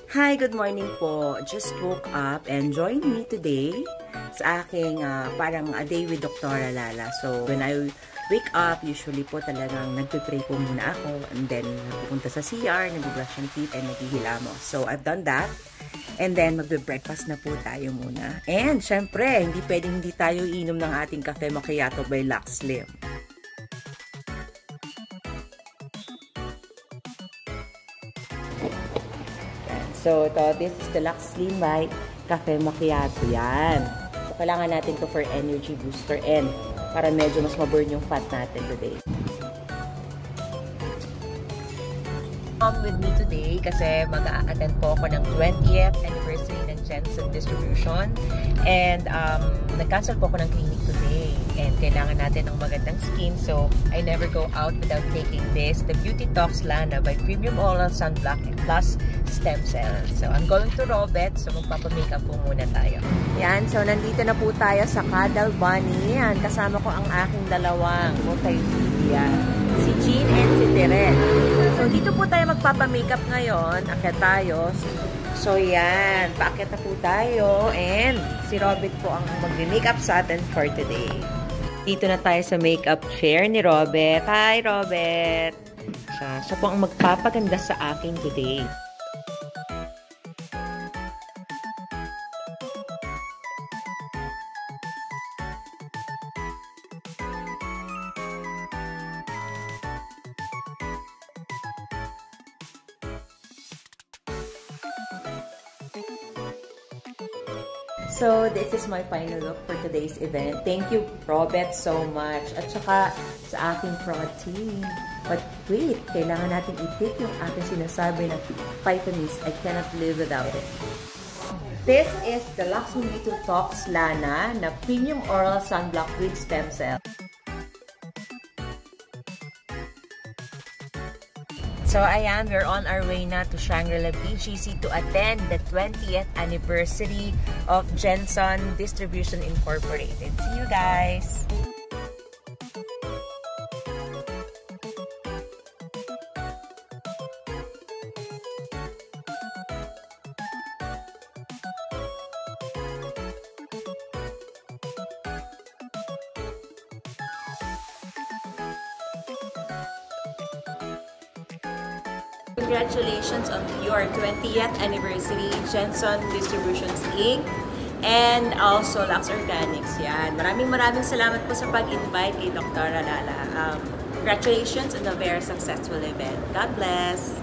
Hi, good morning po. Just woke up and join me today sa aking parang a day with Dr. Lala. So, when I wake up, usually po talagang nagpe-pray po muna ako and then pupunta sa CR, nag-brush ng teeth and naghihilamos. So, I've done that. And then, magbe-breakfast na po tayo muna. And, syempre, hindi pwedeng hindi tayo inom ng ating cafe macchiato by Lux Slim. So, this is the Lux Slim White Cafe Macchiato. Yan. So, kailangan natin to for energy booster and para medyo mas maburn yung fat natin today. With me today kasi mag-a-attend po ako ng 20th anniversary ng Jensen Distribution and nag-cancel po ako ng clinic today and kailangan natin ng magandang skin, so I never go out without taking this, the Beauty Talks Lana by Premium Oral Sunblock Plus Stem Cell. So I'm going to Robet, so magpapamakeup po muna tayo. Yan, so nandito na po tayo sa Cuddle Bunny. Yan, kasama ko ang aking dalawang multimedia, si Jean and si Teret. So dito po tayo magpapamakeup ngayon. Akyat tayo. So yan, paakyat na po tayo and si Robert po ang mag-makeup sa atin for today. Dito na tayo sa makeup chair ni Robert. Hi Robert! Siya po ang magpapaganda sa akin today. So, this is my final look for today's event. Thank you, Robert, so much. At saka sa aking prod team. But wait, kailangan natin i-take yung aking sinasabi na vitamins. I cannot live without it. This is the Lux Beauty Talks Lana na Premium Oral Sunblock with Stem Cell. So, ayan, we're on our way na to Shangri-La BGC to attend the 20th anniversary of Jensen Distribution Incorporated. See you guys! Congratulations on your 20th anniversary, Jensen Distributions Inc. and also Lux Organics. Yan. Maraming salamat po sa pag-invite kay Dr. Lala. Congratulations on a very successful event. God bless!